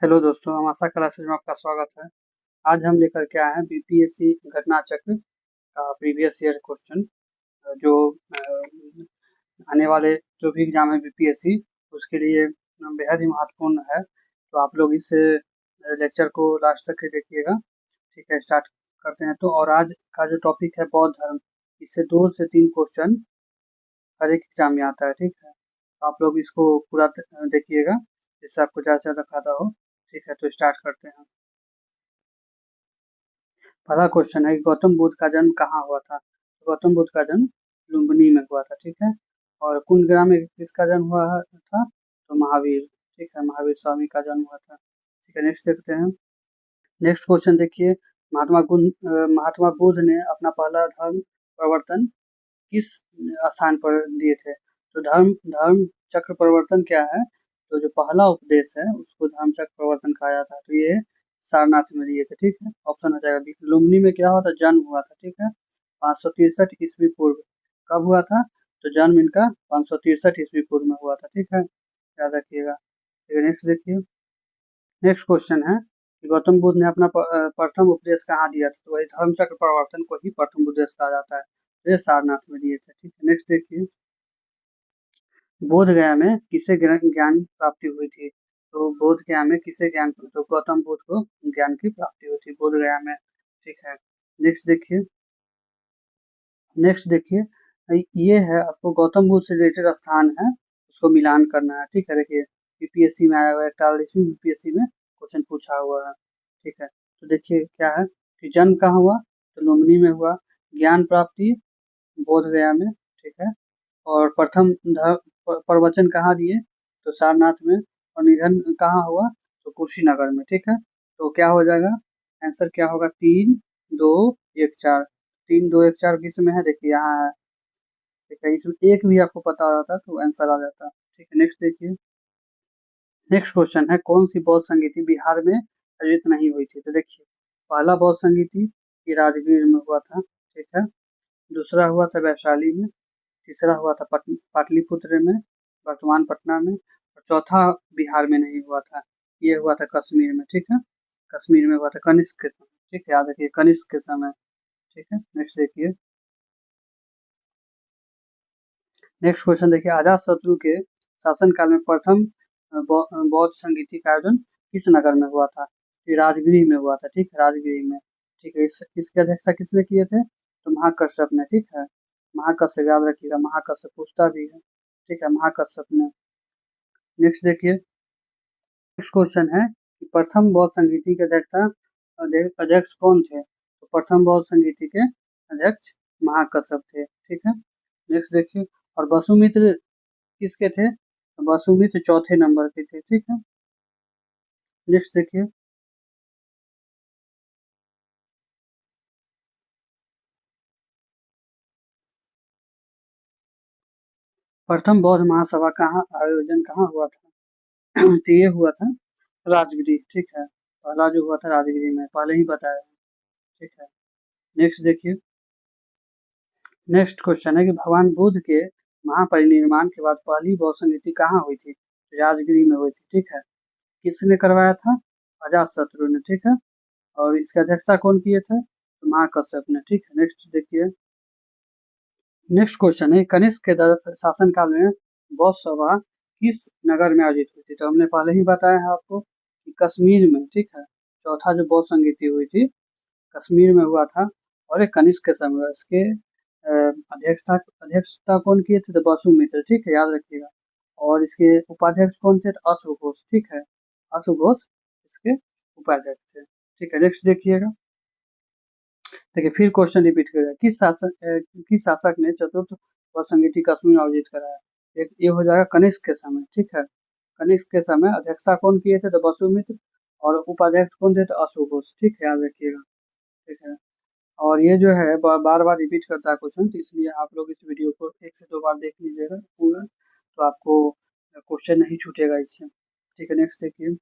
Hello दोस्तों, हम आशा classes में आपका स्वागत है। आज हम लेकर के आए हैं बीपीएससी घटना चक्र का प्रीवियस ईयर क्वेश्चन, जो आने वाले जो भी एग्जाम है बीपीएससी उसके लिए बेहद ही महत्वपूर्ण है। तो आप लोग इस लेक्चर को लास्ट तक ही देखिएगा। ठीक है, स्टार्ट करते हैं। तो और आज का जो टॉपिक है बौद्ध धर्म, इससे 2 से 3 क्वेश्चन हर एक एग्जाम में आता है। ठीक है, तो आप लोग इसको पूरा देखिएगा, जिससे आपको ज़्यादा से ज़्यादा फायदा हो। ठीक है, तो स्टार्ट करते हैं। पहला क्वेश्चन है कि गौतम बुद्ध का जन्म कहाँ हुआ था। तो गौतम बुद्ध का जन्म लुम्बिनी में हुआ था। ठीक है, और कुंभ में किसका जन्म हुआ था। तो महावीर, ठीक है, महावीर स्वामी का जन्म हुआ था। ठीक है, नेक्स्ट देखते हैं। नेक्स्ट क्वेश्चन देखिए, महात्मा बुद्ध ने अपना पहला धर्म प्रवर्तन किस स्थान पर दिए थे। तो धर्म धर्म चक्र प्रवर्तन क्या है। तो जो पहला उपदेश है उसको धर्म चक्र प्रवर्तन कहा जाता है। तो ये सारनाथ में दिए थे। ठीक है, ऑप्शन हो जाएगा बी। लुम्बिनी में क्या हुआ था, जन्म हुआ था। ठीक है, 563 ईस्वी पूर्व। कब हुआ था, तो जन्म इनका 563 ईस्वी पूर्व में हुआ था। ठीक है, याद रखिएगा। ठीक है, नेक्स्ट देखिए। नेक्स्ट क्वेश्चन है कि गौतम बुद्ध ने अपना प्रथम उपदेश कहाँ दिया था। तो वही धर्म चक्र प्रवर्तन को ही प्रथम उपदेश कहा जाता है। तो ये सारनाथ में दिए थे। ठीक है, नेक्स्ट देखिए। बोध गया में किसे ज्ञान प्राप्ति हुई थी। तो बोध गया में किसे ज्ञान, तो गौतम बुद्ध को ज्ञान की प्राप्ति हुई थी बोध गया में। ठीक है, नेक्स्ट देखिए। नेक्स्ट देखिए, ये है आपको गौतम बुद्ध से रिलेटेड स्थान है, उसको मिलान करना है। ठीक है, देखिए बीपीएससी में आया हुआ है, 41वीं बीपीएससी में क्वेश्चन पूछा हुआ है। ठीक है, तो देखिए क्या है कि जन्म कहाँ हुआ, तो लुम्बिनी में हुआ। ज्ञान प्राप्ति बोध गया में। ठीक है, और प्रथम प्रवचन कहाँ दिए, तो सारनाथ में। और निधन कहाँ हुआ, तो कुशीनगर में। ठीक है, तो क्या हो जाएगा, आंसर क्या होगा, 3, 2, 1, 4। 3, 2, 1, 4 किस में है, देखिए यहाँ है। ठीक है, इसमें एक भी आपको पता रहता तो आंसर आ जाता। ठीक है, नेक्स्ट देखिए। नेक्स्ट क्वेश्चन है, कौन सी बौद्ध संगीति बिहार में आयोजित नहीं हुई थी। तो देखिए, पहला बौद्ध संगीति ये राजगीर में हुआ था। ठीक है, दूसरा हुआ था वैशाली में। तीसरा हुआ था पाटलिपुत्र में, वर्तमान पटना में। और चौथा बिहार में नहीं हुआ था, ये हुआ था कश्मीर में। ठीक है, कश्मीर में हुआ था कनिष्क के समय। ठीक है, याद रखिए कनिष्क के समय। ठीक है, नेक्स्ट देखिए। नेक्स्ट क्वेश्चन देखिए, अजात शत्रु के शासनकाल में प्रथम बौद्ध संगीति का आयोजन किस नगर में हुआ था। ये राजगीर में हुआ था। ठीक है, राजगीर में। ठीक है, इसकी अध्यक्षता किसने किए थे, तो महाकश्यप ने। ठीक है, महाकश्यप, याद रखिएगा, महाकश्यप पूछता भी है। ठीक है, महाकश्यप ने। नेक्स्ट देखिए। नेक्स्ट क्वेश्चन है कि प्रथम बौद्ध संगीति के अध्यक्ष कौन थे। तो प्रथम बौद्ध संगीति के अध्यक्ष महाकश्यप थे। ठीक है, नेक्स्ट देखिए। और वसुमित्र किसके थे, तो वसुमित्र चौथे नंबर के थे। ठीक है, नेक्स्ट देखिए। प्रथम बौद्ध महासभा कहाँ आयोजन कहाँ हुआ था। तो ये हुआ था राजगिरी। ठीक है, पहला जो हुआ था राजगिरी में, पहले ही बताया। ठीक है, नेक्स्ट देखिए। नेक्स्ट क्वेश्चन है कि भगवान बुद्ध के महापरिनिर्वाण के बाद पहली बौद्ध संगीति कहाँ हुई थी। राजगिरी में हुई थी। ठीक है, किसने करवाया था, अजात शत्रु ने। ठीक है, और इसकी अध्यक्षता कौन किए थे, तो महाकश्यप ने। ठीक है, नेक्स्ट देखिए। नेक्स्ट क्वेश्चन है, कनिष्क के शासनकाल में बौद्ध सभा किस नगर में आयोजित हुई थी। तो हमने पहले ही बताया है आपको कि कश्मीर में। ठीक है, चौथा जो बौद्ध संगीति हुई थी कश्मीर में हुआ था। और एक कनिष्क के समय इसके अध्यक्षता अध्यक्षता कौन किए थे, तो वसुमित्र। ठीक है, याद रखिएगा। और इसके उपाध्यक्ष कौन थे, तो अश्वघोष। ठीक है, अश्वघोष इसके उपाध्यक्ष थे। ठीक है, नेक्स्ट देखिएगा। देखिए फिर क्वेश्चन रिपीट करेगा, किस शासक ने चतुर्थ बौद्ध संगीति कश्मीर में आयोजित कराया। एक ये हो जाएगा कनिष्क के समय। ठीक है, कनिष्क के समय अध्यक्षता कौन किए थे, तो वसुमित्र। और उपाध्यक्ष कौन थे, तो अश्वघोष। ठीक है, याद रखिएगा। ठीक है, और ये जो है बार बार रिपीट करता है क्वेश्चन, तो इसलिए आप लोग इस वीडियो को 1 से 2 बार देख लीजिएगा पूरा, तो आपको क्वेश्चन नहीं छूटेगा इससे। ठीक है, नेक्स्ट देखिए।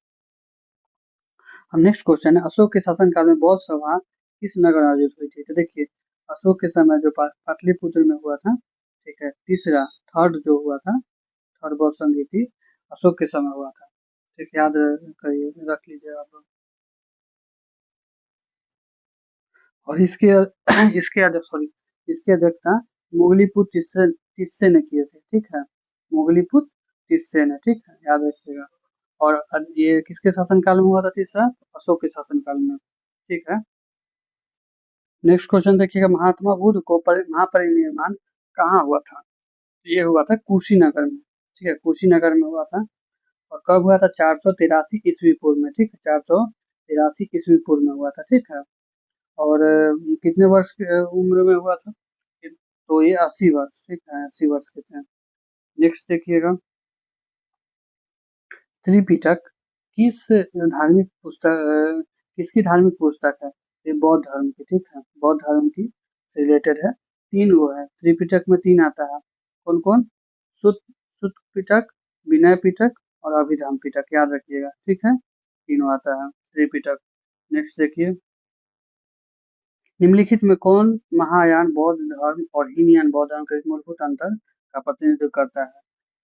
हम नेक्स्ट क्वेश्चन है, अशोक के शासनकाल में बौद्ध सभा किस नगर में आयोजित हुई थी। तो देखिए, अशोक के समय जो पाटलिपुत्र में हुआ था। ठीक है, तीसरा थर्ड जो हुआ था, थर्ड बौद्ध संगीति अशोक के समय हुआ था। ठीक, याद करिए, रख लीजिए आप लोग। और इसके इसके अध्यक्षता मुगलीपुत्र तिस्से ने किए थे, ठीक है, मुगलीपुत्र तिस्से ने, ठीक है, याद रखिएगा। और ये किसके शासनकाल में हुआ था तीसरा? अशोक के शासनकाल में, ठीक है। नेक्स्ट क्वेश्चन देखिएगा, महात्मा बुद्ध को महापरिनिर्वाण कहाँ हुआ था? ये हुआ था कुशीनगर में, ठीक है, कुशीनगर में हुआ था। और कब हुआ था? 483 ईस्वी पूर्व में, ठीक है, 483 ईस्वी पूर्व में हुआ था, ठीक है। और कितने वर्ष की उम्र में हुआ था? तो ये 80 वर्ष, ठीक है, 80 वर्ष के थे। नेक्स्ट देखिएगा, त्रिपिटक किस धार्मिक पुस्तक किसकी धार्मिक पुस्तक है? ये बौद्ध धर्म की, ठीक है, बौद्ध धर्म की से रिलेटेड है। तीन वो है त्रिपिटक में, तीन आता है, कौन कौन? सुत सुत पिटक, विनय पिटक और अभिधम पिटक, याद रखिएगा, ठीक है, तीनों आता है त्रिपिटक। नेक्स्ट देखिए, निम्नलिखित में कौन महायान बौद्ध धर्म और हीनयान बौद्ध धर्म के मूलभूत अंतर का प्रतिनिधित्व करता है?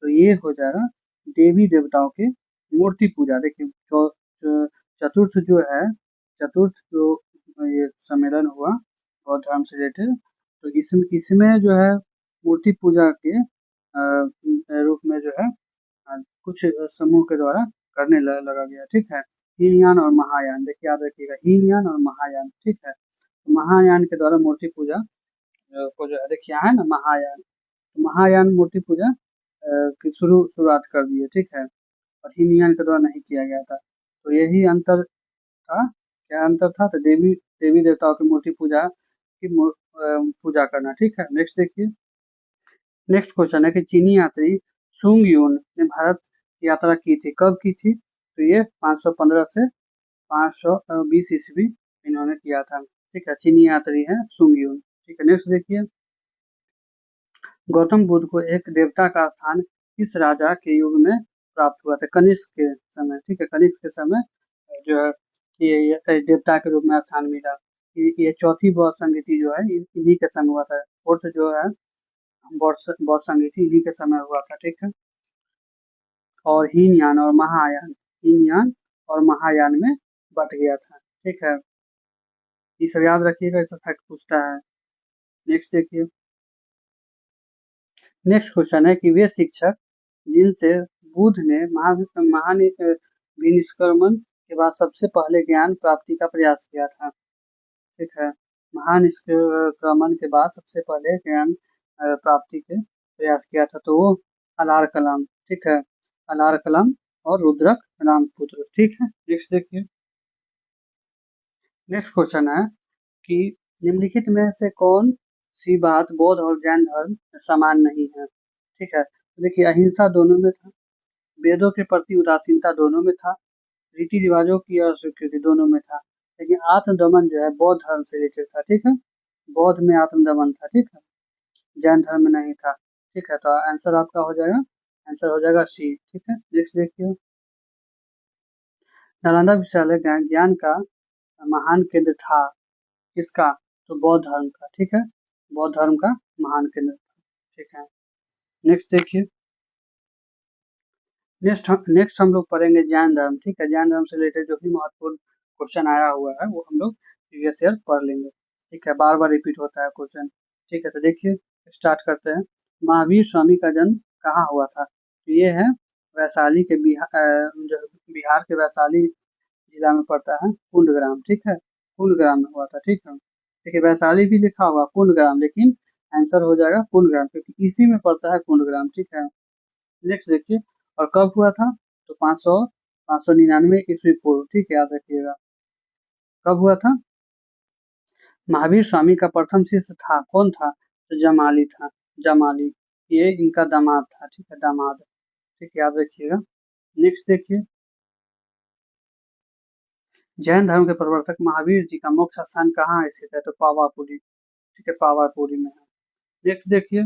तो ये हो जाएगा देवी देवताओं के मूर्ति पूजा। देखिए, चतुर्थ जो है, चतुर्थ जो ये सम्मेलन हुआ बौद्ध धर्म से रिलेटेड, तो इसमें जो है मूर्ति पूजा के रूप में जो है कुछ समूह के द्वारा करने लगा गया, ठीक है। हीनयान और महायान, देखिए याद रखिएगा, हीनयान और महायान, ठीक है। महायान के द्वारा मूर्ति पूजा को जो है, देखिए यहाँ है ना महायान, तो महायान मूर्ति पूजा की शुरुआत कर दी है, ठीक है। और हीनयान के द्वारा नहीं किया गया था, तो यही अंतर था। क्या अंतर था? तो देवी देवी देवताओं की मूर्ति पूजा की पूजा करना, ठीक है। नेक्स्ट देखिए, नेक्स्ट क्वेश्चन है कि चीनी यात्री सुंग यून ने भारत की यात्रा की थी, कब की थी? तो ये 515 से 520 ईस्वी इन्होंने किया था, ठीक है, चीनी यात्री है सुंग यून, ठीक है। नेक्स्ट देखिए, गौतम बुद्ध को एक देवता का स्थान किस राजा के युग में प्राप्त हुआ था? कनिष्क के समय, ठीक है, कनिष्क के समय जो है ये देवता के रूप में स्थान मिला। ये चौथी बौद्ध संगीति जो है इन्हीं के समय हुआ था। फोर्थ जो है बौद्ध संगीति इन्हीं के समय हुआ था, ठीक है। और हीनयान और महायान, हीनयान और महायान में बट गया था, ठीक है। ये सब याद रखिएगा, ये सब फैक्ट पूछता है। नेक्स्ट देखिए, नेक्स्ट क्वेश्चन है कि वे शिक्षक जिनसे बुद्ध ने महान विनिष्क्रमण के बाद सबसे पहले ज्ञान प्राप्ति का प्रयास किया था, ठीक है, महान निष्क्रमण के बाद सबसे पहले ज्ञान प्राप्ति के प्रयास किया था, तो वो अलार कलाम, ठीक है, अलार कलाम और रुद्रक रामपुत्र, ठीक है। नेक्स्ट देखिए, नेक्स्ट क्वेश्चन है कि निम्नलिखित में से कौन सी बात बौद्ध और जैन धर्म में समान नहीं है? ठीक है, तो देखिए, अहिंसा दोनों में था, वेदों के प्रति उदासीनता दोनों में था, रीति रिवाजों की अस्वीकृति दोनों में था, लेकिन आत्मदमन जो है बौद्ध धर्म से रिलेटेड था, ठीक है, बौद्ध में आत्मदमन था, ठीक है, जैन धर्म में नहीं था, ठीक है। तो आंसर आपका हो जाएगा, आंसर हो जाएगा सी, ठीक है। नेक्स्ट देखिए, नालंदा विश्वविद्यालय ज्ञान का महान केंद्र था, किसका? तो बौद्ध धर्म का, ठीक है, बौद्ध धर्म का महान केंद्र था, ठीक है। नेक्स्ट देखिए, नेक्स्ट हम लोग पढ़ेंगे जैन धर्म, ठीक है, जैन धर्म से रिलेटेड जो भी महत्वपूर्ण क्वेश्चन आया हुआ है वो हम लोग प्रीवियस ईयर पढ़ लेंगे, ठीक है, बार बार रिपीट होता है क्वेश्चन, ठीक है। तो देखिए, स्टार्ट करते हैं। महावीर स्वामी का जन्म कहाँ हुआ था? तो ये है वैशाली के जो बिहार के वैशाली जिला में पड़ता है कुंडग्राम, ठीक है, कुंडग्राम में हुआ था, ठीक है। देखिए, वैशाली भी लिखा हुआ कुंडग्राम, लेकिन आंसर हो जाएगा कुंडग्राम, क्योंकि इसी में पड़ता है कुंडग्राम, ठीक है। नेक्स्ट देखिए, और कब हुआ था? तो 599 ईस्वी पूर्व, ठीक है, याद रखिएगा, कब हुआ था? महावीर स्वामी का प्रथम शिष्य था, कौन था? तो जमाली था, जमाली, ये इनका दामाद था, ठीक है, दामाद, ठीक है, याद रखिएगा। नेक्स्ट देखिए, जैन धर्म के प्रवर्तक महावीर जी का मोक्ष स्थान कहाँ स्थित है? तो पावापुरी, ठीक है, पावापुरी में है। नेक्स्ट देखिए,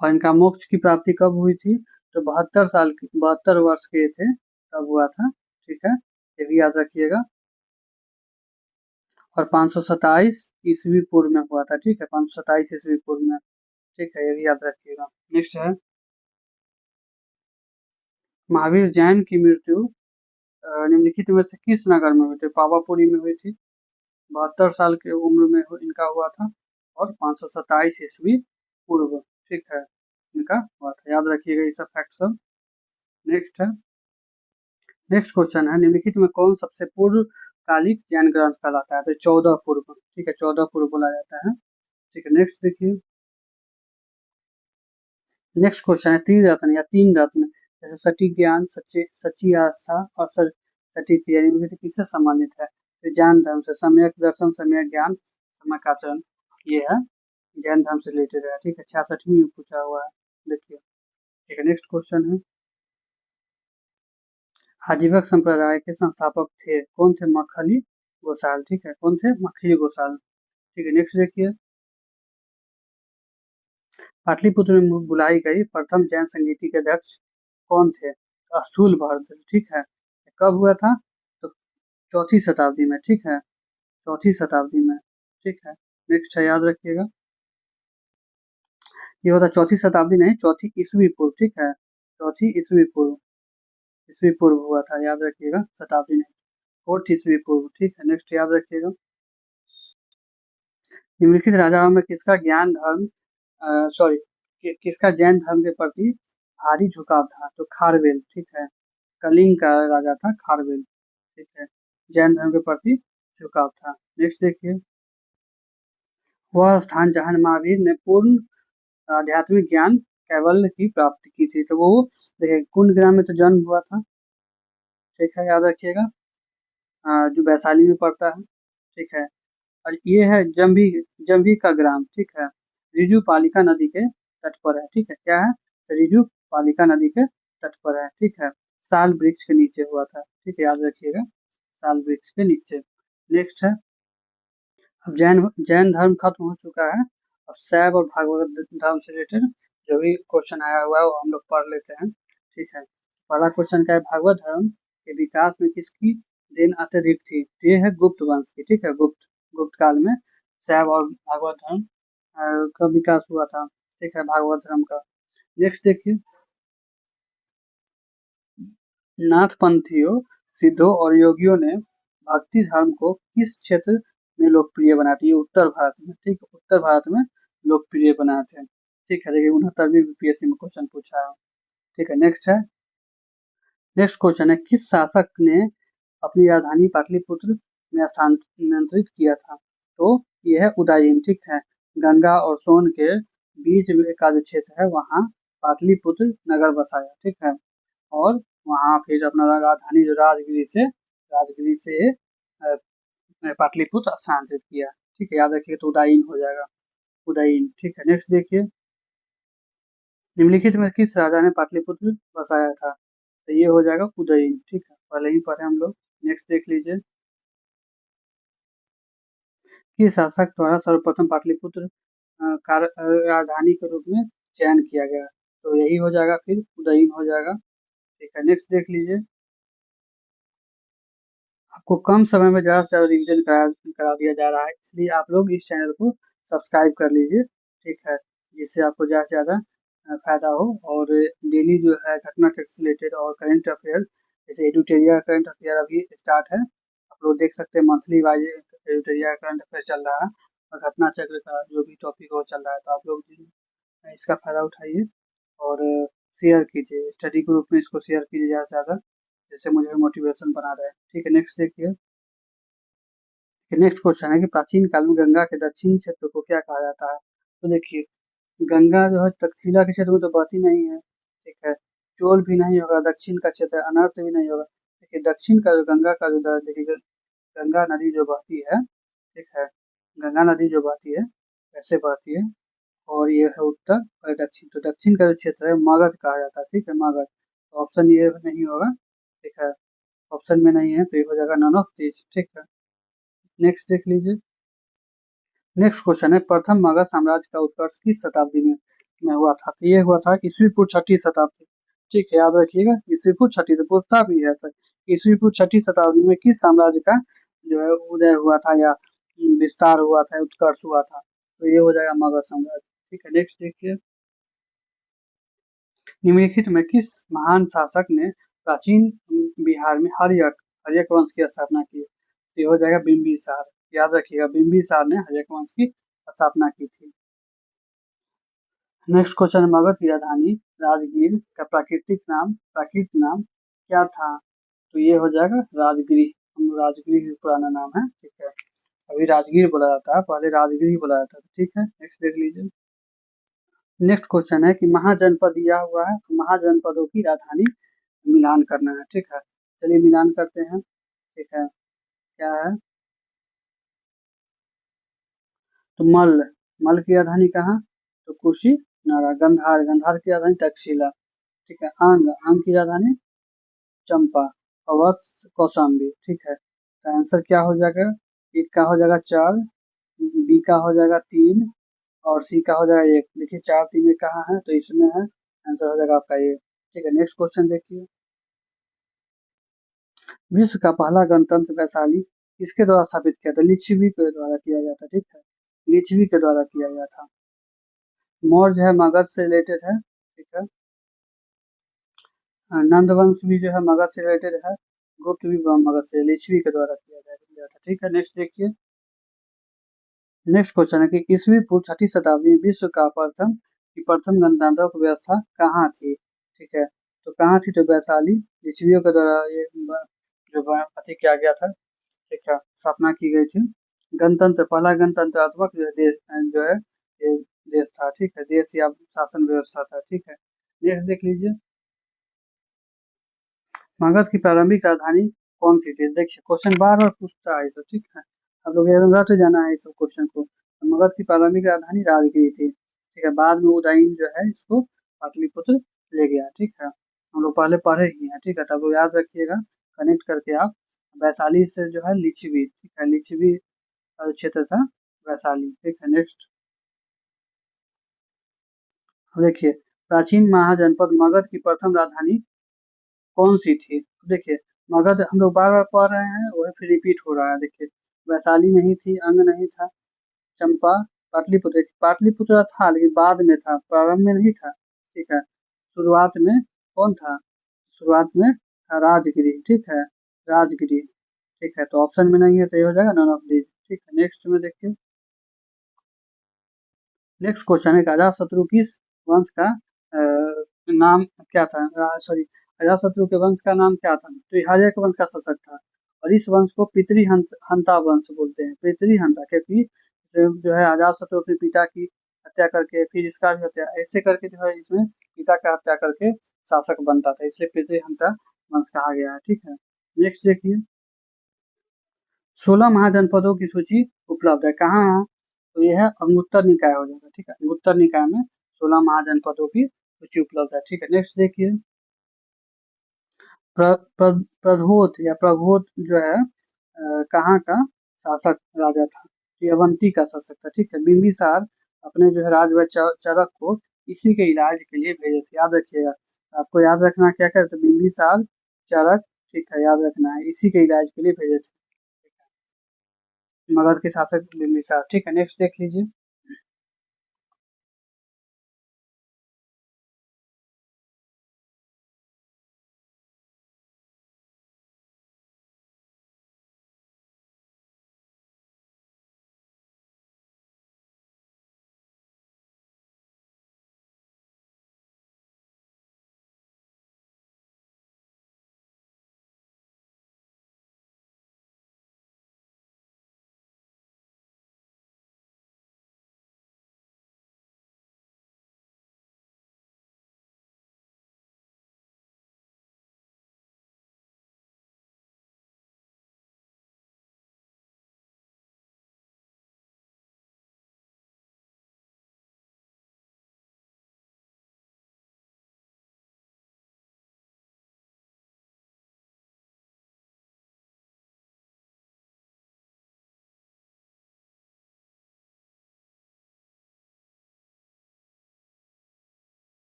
और इनका मोक्ष की प्राप्ति कब हुई थी? तो 72 वर्ष के थे तब हुआ था, ठीक है, ये भी याद रखिएगा। और 527 ईस्वी पूर्व में हुआ था, ठीक है, 527 ईस्वी पूर्व में, ठीक है, ये भी याद रखिएगा। नेक्स्ट है महावीर जैन की मृत्यु निम्नलिखित में से किस नगर में हुई थी? पावापुरी में हुई थी। 72 साल की उम्र में इनका हुआ था और 527 ईस्वी पूर्व, ठीक है, इनका हुआ था। याद रखिएगा ये सब फैक्ट सब। नेक्स्ट है, नेक्स्ट क्वेश्चन है, निम्नलिखित में कौन सबसे पूर्वकालिक जैन ग्रंथ कहलाता है? तो 14 पूर्व, ठीक है, 14 पूर्व बोला जाता है, ठीक है। नेक्स्ट देखिए, नेक्स्ट क्वेश्चन है, त्रिरत्न या तीन रत्न जैसे सटीक ज्ञान, सच्ची आस्था और सटीक क्रिया, इनमें से किससे संबंधित है? तो जैन धर्म से। सम्यक दर्शन, सम्यक ज्ञान, सम्यक आचरण, ये है जैन धर्म से रिलेटेड है, ठीक है। 66वीं में पूछा हुआ है, देखिए, ठीक है। नेक्स्ट क्वेश्चन है, आजीवक संप्रदाय के संस्थापक थे, कौन थे? मखली गोसाल, ठीक है, कौन थे? मखली गोसाल, ठीक है। नेक्स्ट देखिए, पाटलिपुत्र में बुलाई गई प्रथम जैन संगीति के अध्यक्ष कौन थे? स्थूल भरत, ठीक है। कब हुआ था? तो 4वीं शताब्दी में, ठीक है, 4वीं शताब्दी में, ठीक है। नेक्स्ट है, याद रखिएगा, ये होता 4वीं शताब्दी नहीं, 4वीं ईस्वी पूर्व, ठीक है, 4वीं ईस्वी पूर्व, ईस्वी पूर्व हुआ था, याद रखिएगा, शताब्दी नहीं, 4th ईस्वी पूर्व, ठीक है। नेक्स्ट याद रखिएगा, निम्नलिखित राजाओं में किसका ज्ञान धर्म सॉरी किसका जैन धर्म के प्रति भारी झुकाव था? तो खारवेल, ठीक है, कलिंग का राजा था खारवेल, ठीक है, जैन धर्म के प्रति झुकाव था। नेक्स्ट देखिए, वह स्थान जहां महावीर ने पूर्ण आध्यात्मिक ज्ञान कैवल्य की प्राप्ति की थी, तो वो देखिए कुंड ग्राम में तो जन्म हुआ था, ठीक है, याद रखिएगा, जो वैशाली में पड़ता है, ठीक है। और ये है जम्भी, जम्भी का ग्राम, ठीक है, रिजु पालिका नदी के तट पर है, ठीक है, क्या है? तो रिजु पालिका नदी के तट पर है, ठीक है, साल वृक्ष के नीचे हुआ था, ठीक है, याद रखिएगा, साल वृक्ष के नीचे। नेक्स्ट है, अब जैन जैन धर्म खत्म हो चुका है, अब शैव और भागवत धर्म से रिलेटेड जो भी क्वेश्चन आया हुआ है वो हम लोग पढ़ लेते हैं, ठीक है। पहला क्वेश्चन क्या है, भागवत धर्म के विकास में किसकी देन अत्यधिक थी? तो ये है गुप्त वंश की, ठीक है, गुप्त गुप्त काल में शैव और भागवत धर्म का विकास हुआ था, ठीक है, भागवत धर्म का। नेक्स्ट देखिए, नाथ पंथियों, सिद्धों और योगियों ने भक्ति धर्म को किस क्षेत्र में लोकप्रिय बनाया था? ये उत्तर भारत में, ठीक है, उत्तर भारत में लोकप्रिय बनाए थे, ठीक है। देखिए 69वीं बीपीएससी में क्वेश्चन पूछा है, ठीक है। नेक्स्ट है, नेक्स्ट क्वेश्चन है, किस शासक ने अपनी राजधानी पाटलिपुत्र में स्थानांतरित किया था? तो ये है उदयन, ठीक है, गंगा और सोन के बीच का जो क्षेत्र है वहाँ पाटलिपुत्र नगर बसाया, ठीक है, और वहाँ फिर अपना राजधानी जो राजगिरी से पाटलिपुत्र स्थानांतरित किया, ठीक है, याद रखिए, तो उदयन हो जाएगा, उदयन, ठीक है। नेक्स्ट देखिए, निम्नलिखित में किस राजा ने पाटलिपुत्र बसाया था? तो ये हो जाएगा उदयन, ठीक है, पहले ही पढ़े हम लोग। नेक्स्ट देख लीजिए, किस शासक द्वारा सर्वप्रथम पाटलिपुत्र राजधानी के रूप में चयन किया गया? तो यही हो जाएगा, फिर उदयन हो जाएगा, ठीक है। नेक्स्ट देख लीजिए, आपको कम समय में ज़्यादा से ज़्यादा रिवीजन करा दिया जा रहा है, इसलिए आप लोग इस चैनल को सब्सक्राइब कर लीजिए, ठीक है, जिससे आपको ज़्यादा से ज़्यादा फायदा हो, और डेली जो है घटना चक्र से रिलेटेड और करंट अफेयर, जैसे एडुटेरिया करंट अफेयर अभी स्टार्ट है, आप लोग देख सकते हैं, मंथली वाइज एडुटेरिया करंट अफेयर चल रहा है, और घटना चक्र का जो भी टॉपिक हो चल रहा है, तो आप लोग इसका फायदा उठाइए और शेयर कीजिए, स्टडी ग्रुप में इसको शेयर कीजिए ज़्यादा से ज़्यादा, जिससे मुझे मोटिवेशन बना रहे, ठीक है। नेक्स्ट देखिए, नेक्स्ट क्वेश्चन है कि प्राचीन काल में गंगा के दक्षिण क्षेत्र को क्या कहा जाता है? तो देखिए, गंगा जो है तक्षशिला के क्षेत्र में तो बहती नहीं है, ठीक है, चोल भी नहीं होगा, दक्षिण का क्षेत्र अनर्थ भी नहीं होगा, देखिए दक्षिण का जो गंगा का जो देखिए गंगा नदी जो बहती है, ठीक है, गंगा नदी जो बहती है ऐसे बहती है, और ये है उत्तर और दक्षिण, तो दक्षिण का जो क्षेत्र है मगध कहा जाता है, ठीक है, मगध, तो ऑप्शन ये नहीं होगा, ठीक है, ऑप्शन में नहीं है, तो ये हो जाएगा नन ऑफ दिस, ठीक है। नेक्स्ट देख लीजिए, नेक्स्ट क्वेश्चन है, प्रथम मगध साम्राज्य का उत्कर्ष किस शताब्दी में हुआ था? तो ये हुआ था ईस्वी पूर्व 6वीं शताब्दी, ठीक है, याद रखिएगा, ईस्वी पूर्व 6वीं से पूछता भी है, तो ईस्वी पूर्व 6वीं शताब्दी में किस साम्राज्य का जो है उदय हुआ था या विस्तार हुआ था, उत्कर्ष हुआ था? तो ये हो जाएगा मगध साम्राज्य, ठीक है। नेक्स्ट देखिए, निम्नलिखित में किस महान शासक ने प्राचीन बिहार में हर्यक वंश की स्थापना की? तो ये हो जाएगा बिंबिसार। याद रखिएगा, बिंबिसार ने हर्यक वंश की स्थापना की थी। नेक्स्ट क्वेश्चन है, मगध की राजधानी राजगीर का प्राकृतिक नाम क्या था? तो ये हो जाएगा राजगिरी। राजगिरी पुराना नाम है, ठीक है। अभी राजगीर बोला जाता है, पहले राजगिरी बोला जाता था, ठीक है। नेक्स्ट देख लीजिए। नेक्स्ट क्वेश्चन है कि महाजनपद दिया हुआ है, तो महाजनपदों की राजधानी मिलान करना है, ठीक है। चलिए मिलान करते हैं, ठीक है। क्या है? तो मल की राजधानी कहाँ? तो कुशीनगर। गंधार की राजधानी तक्षशिला, ठीक है। अंग की राजधानी चंपा। और वत्स कौशाम्बी, ठीक है। तो आंसर क्या हो जाएगा? एक का हो जाएगा 4, बी का हो जाएगा 3 और सी का हो जाएगा 1। देखिए 4 3 1 कहाँ है? तो इसमें है, आंसर हो जाएगा आपका ये, ठीक है। नेक्स्ट क्वेश्चन देखिए। विश्व का पहला गणतंत्र वैशाली किसके द्वारा स्थापित किया था? लिच्छवी के द्वारा किया गया था, ठीक है। लिच्छवी के द्वारा किया गया था। मौर्य है मगध से रिलेटेड है, ठीक है। नंद वंश भी जो है मगध से रिलेटेड है। गुप्त भी मगध से, लिच्छवी के द्वारा किया गया था, ठीक है। नेक्स्ट देखिए। नेक्स्ट क्वेश्चन है कि ईसवी पूर्व 6ठी शताब्दी में विश्व का प्रथम गणतांत्रिक व्यवस्था कहाँ थी? ठीक है। तो कहाँ थी? तो वैशाली, लिच्छवियों के द्वारा ये जो अति किया गया था, ठीक है, स्थापना की गई थी। पहला गणतंत्रात्मक जो है देश जो है ये देश था, ठीक है। देश या शासन व्यवस्था था, ठीक है। नेक्स्ट देख लीजिए। मगध की प्रारंभिक राजधानी कौन सी थी? देखिए क्वेश्चन बार बार पूछता है, तो ठीक है, आप लोग एकदम रट जाना है इस क्वेश्चन को। तो मगध की प्रारंभिक राजधानी राजगिरी थी, ठीक है। बाद में उदयन जो है इसको पाटलिपुत्र ले गया, ठीक है। हम लोग पहले पढ़े ही हैं, ठीक है। तब लोग याद रखिएगा, कनेक्ट करके आप। वैशाली से जो है लिच्छवी, ठीक है, लिच्छवी क्षेत्र था वैशाली, ठीक है। नेक्स्ट देखिए, प्राचीन महाजनपद मगध की प्रथम राजधानी कौन सी थी? देखिए मगध हम लोग बार बार पढ़ रहे हैं, वही फिर रिपीट हो रहा है। देखिए वैशाली नहीं थी, अंग नहीं था, चंपा, पाटलिपुत्र था लेकिन बाद में था, प्रारंभ में नहीं था, ठीक है। शुरुआत में कौन था? शुरुआत में था राजगिरी, ठीक है, राजगिरी, ठीक है। तो ऑप्शन में नहीं है, तो ये हो जाएगा नन ऑफ दीज, ठीक है। नेक्स्ट में देखिए। नेक्स्ट क्वेश्चन है कि अजातशत्रु किस वंश का नाम क्या था? सॉरी, अजातशत्रु के वंश का नाम क्या था? तो ये हर्यक वंश का शासक था, और इस वंश को हंता वंश बोलते हैं। हंता, क्योंकि जो है अजातशत्रु अपने पिता की हत्या करके फिर इसका भी हत्या, ऐसे करके जो है इसमें पिता का हत्या करके शासक बनता था, इसलिए हंता वंश कहा गया है, ठीक है। नेक्स्ट देखिए। 16 महाजनपदों की सूची उपलब्ध है, कहाँ है? तो ये है अंगुत्तर निकाय हो जाएगा, ठीक है। अंगुत्तर निकाय में 16 महाजनपदों की सूची उपलब्ध है, ठीक है। नेक्स्ट देखिए। प्रधोत या प्रभोत जो है कहाँ का शासक राजा था? ये अवंती का शासक था, ठीक है। बिंबिसार अपने जो है राजवह चरक को इसी के इलाज के लिए भेजे थे, याद रखिएगा। आपको याद रखना क्या क्या, तो बिंबिसार चरक, ठीक है, याद रखना है, इसी के इलाज के लिए भेजे थे, मगध के शासक बिंबिसार, ठीक है। नेक्स्ट देख लीजिए।